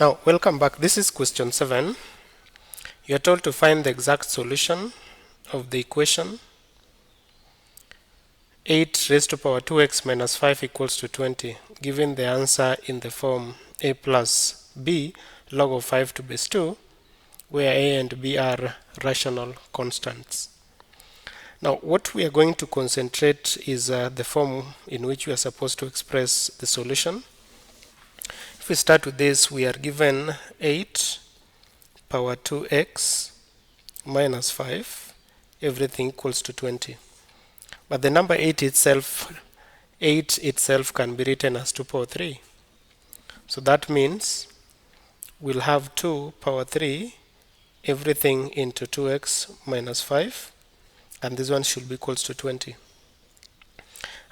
Now, welcome back. This is question 7. You are told to find the exact solution of the equation 8 raised to power 2x minus 5 equals to 20, given the answer in the form a plus b log of 5 to base 2, where a and b are rational constants. Now, what we are going to concentrate is the form in which we are supposed to express the solution. If we start with this, we are given 8 power 2x minus 5, everything equals to 20. But the number 8 itself can be written as 2 power 3. So that means we'll have 2 power 3, everything into 2x minus 5, and this one should be equals to 20.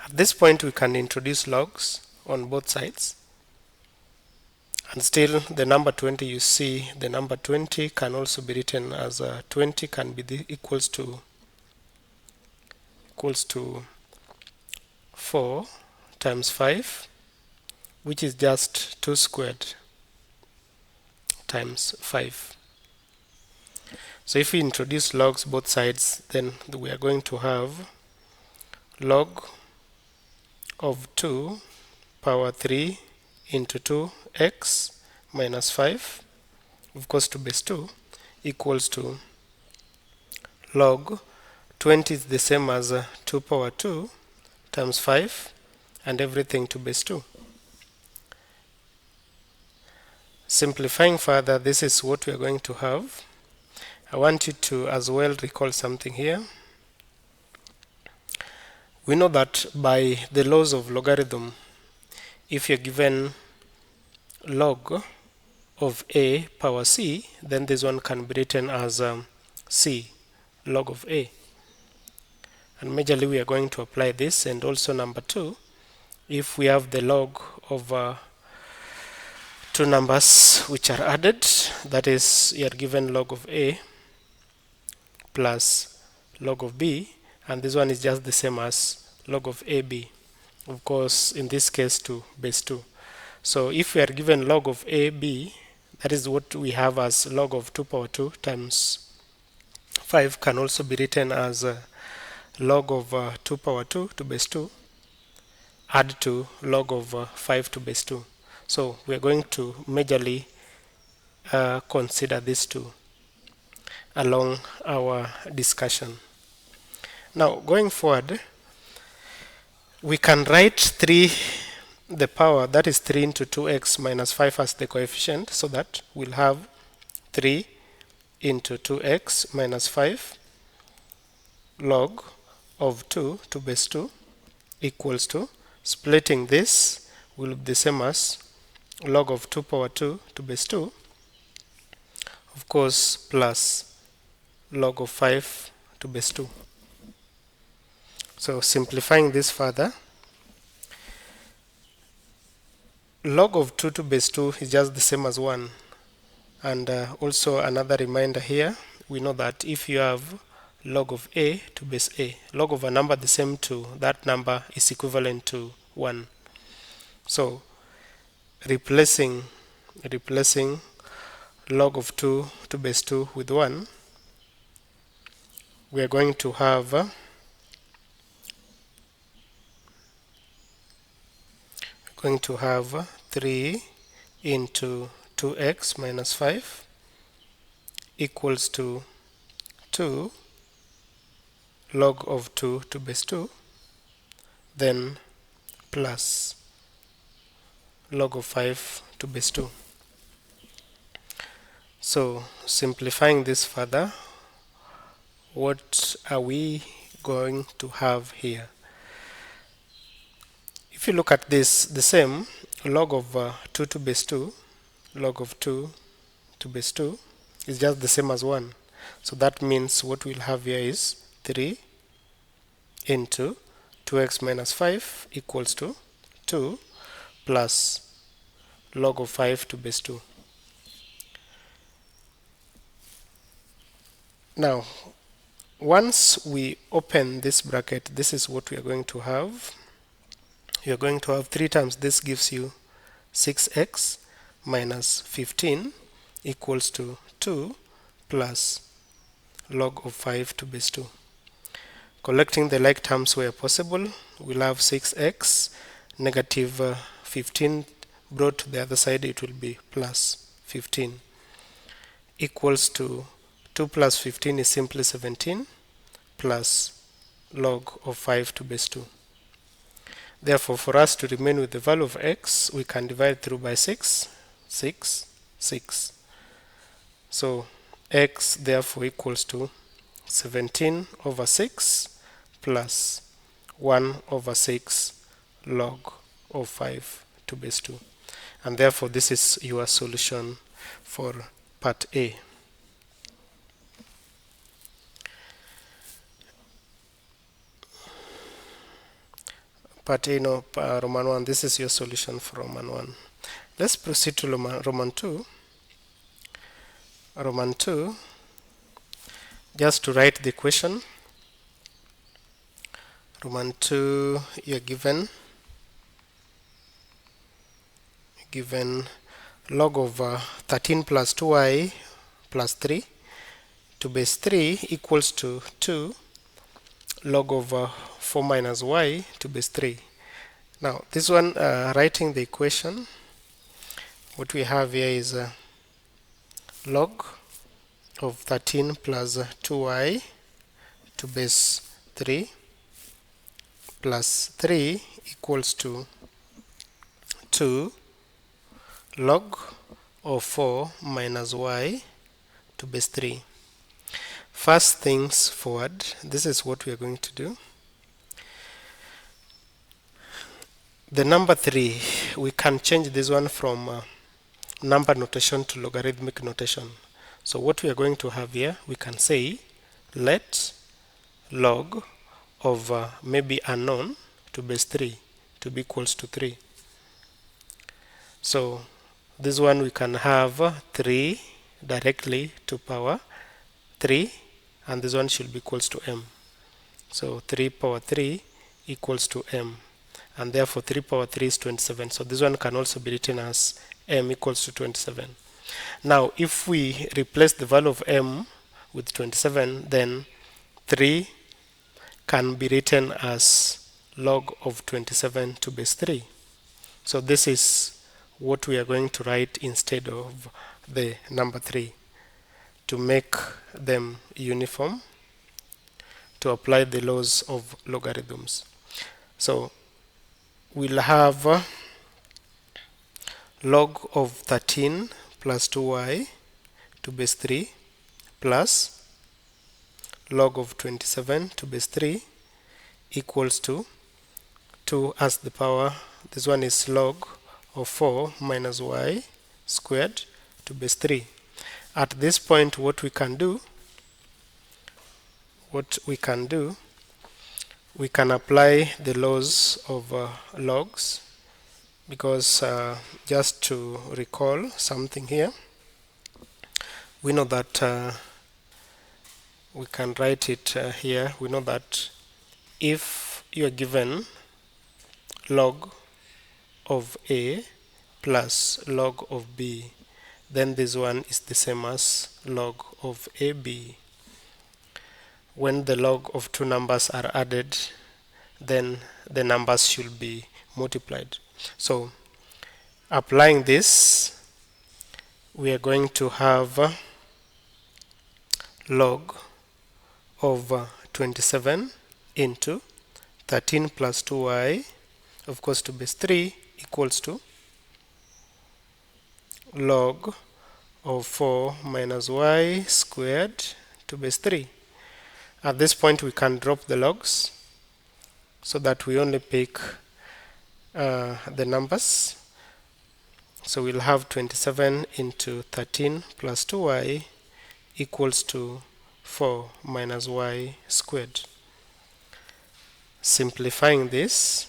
At this point, we can introduce logs on both sides. And still, the number 20, you see, the number 20 can also be written as 20 can be equals to 4 times 5, which is just 2 squared times 5. So if we introduce logs both sides, then we are going to have log of 2 power 3 into 2x minus 5, of course to base 2, equals to log 20 is the same as 2 power 2 times 5 and everything to base 2. Simplifying further, this is what we are going to have. I want you to as well recall something here. We know that by the laws of logarithm, if you're given log of a power c, then this one can be written as c log of a. And majorly we are going to apply this. And also number 2, if we have the log of two numbers which are added, that is, you are given log of a plus log of b, and this one is just the same as log of ab, of course in this case to base 2. So if we are given log of ab, that is what we have as log of 2 power 2 times 5 can also be written as log of 2 power 2 to base 2 add to log of 5 to base 2. So we are going to majorly consider these two along our discussion. Now going forward, we can write 3 the power, that is 3 into 2x minus 5 as the coefficient, so that we'll have 3 into 2x minus 5 log of 2 to base 2 equals to, splitting this will be the same as log of 2 power 2 to base 2, of course, plus log of 5 to base 2. So simplifying this further, log of 2 to base 2 is just the same as 1. And also another reminder here, we know that if you have log of a to base a, log of a number the same to that number is equivalent to 1. So replacing log of 2 to base 2 with 1, we are going to have 3 into 2x minus 5 equals to 2 log of 2 to base 2, then plus log of 5 to base 2. So simplifying this further, what are we going to have here? If you look at this, the same log of 2 to base 2, log of 2 to base 2 is just the same as 1. So that means what we'll have here is 3 into 2x minus 5 equals to 2 plus log of 5 to base 2. Now, once we open this bracket, this is what we are going to have. You're going to have 3 times this gives you 6x minus 15 equals to 2 plus log of 5 to base 2. Collecting the like terms where possible, we'll have 6x, negative 15 brought to the other side, it will be plus 15, equals to 2 plus 15 is simply 17 plus log of 5 to base 2. Therefore, for us to remain with the value of x, we can divide through by 6, 6, 6. So x therefore equals to 17 over 6 plus 1 over 6 log of 5 to base 2. And therefore this is your solution for part A. Part A, no, Roman 1, this is your solution for Roman 1. Let's proceed to Roman 2. Roman 2, just to write the equation. Roman 2, you're given log of 13 plus 2y plus 3 to base 3 equals to 2 log of 4 minus y to base 3. Now this one, writing the equation, what we have here is log of 13 plus 2y to base 3 plus 3 equals to 2 log of 4 minus y to base 3. First things forward, this is what we are going to do. The number 3, we can change this one from number notation to logarithmic notation. So what we are going to have here, we can say let log of maybe unknown to base 3 to be equals to 3. So this one we can have 3 directly to power 3, and this one should be equals to m. So 3 power 3 equals to m, and therefore 3 power 3 is 27. So this one can also be written as m equals to 27. Now if we replace the value of m with 27, then 3 can be written as log of 27 to base 3. So this is what we are going to write instead of the number 3 to make them uniform, to apply the laws of logarithms. So we'll have log of 13 plus 2y to base 3 plus log of 27 to base 3 equals to 2 as the power, this one is log of 4 minus y squared to base 3. At this point, what we can do, we can apply the laws of logs, because just to recall something here, we know that we can write it here. We know that if you are given log of A plus log of B, then this one is the same as log of AB. When the log of two numbers are added, then the numbers should be multiplied. So applying this, we are going to have log of 27 into 13 plus 2y, of course, to base 3 equals to log of 4 minus y squared to base 3. At this point, we can drop the logs so that we only pick the numbers. So we'll have 27 into 13 plus 2y equals to 4 minus y squared. Simplifying this,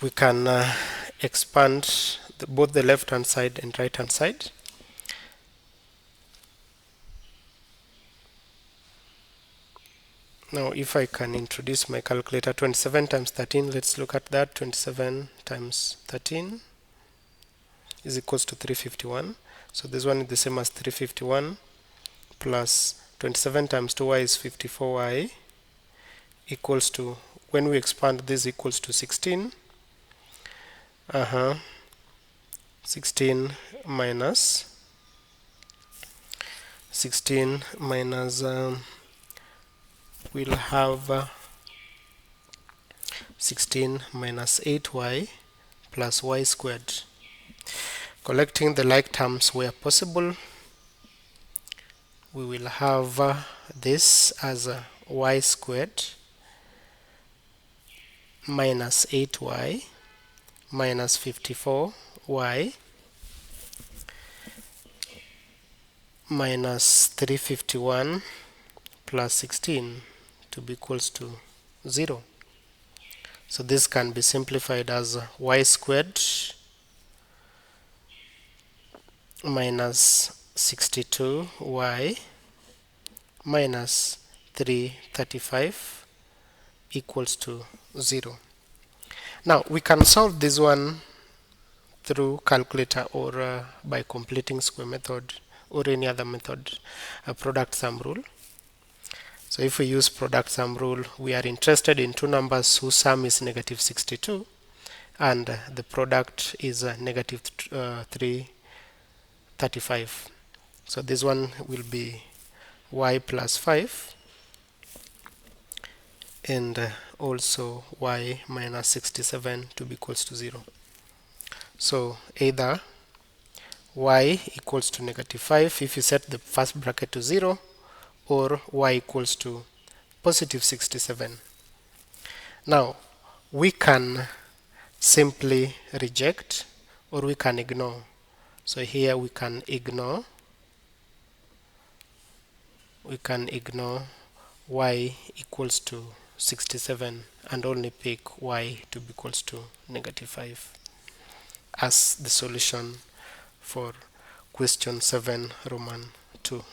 we can expand both the left hand side and right hand side. Now if I can introduce my calculator, 27 times 13, let's look at that. 27 times 13 is equals to 351. So this one is the same as 351 plus 27 times 2y is 54y equals to, when we expand this, equals to 16. 16 minus 16 minus we'll have 16 minus 8y plus y squared. Collecting the like terms where possible, we will have this as y squared minus 8y minus 54y minus 351 plus 16 to be equals to 0. So this can be simplified as y squared minus 62y minus 335 equals to 0. Now we can solve this one through calculator or by completing square method or any other method, a product sum rule. So if we use product sum rule, we are interested in two numbers whose sum is negative 62 and the product is negative 335. So this one will be y plus 5 and also y minus 67 to be equals to 0. So either y equals to negative 5 if you set the first bracket to 0, or y equals to positive 67. Now we can simply reject or we can ignore. So here we can ignore y equals to 67 and only pick y to be equals to negative 5 as the solution for question 7 Roman 2.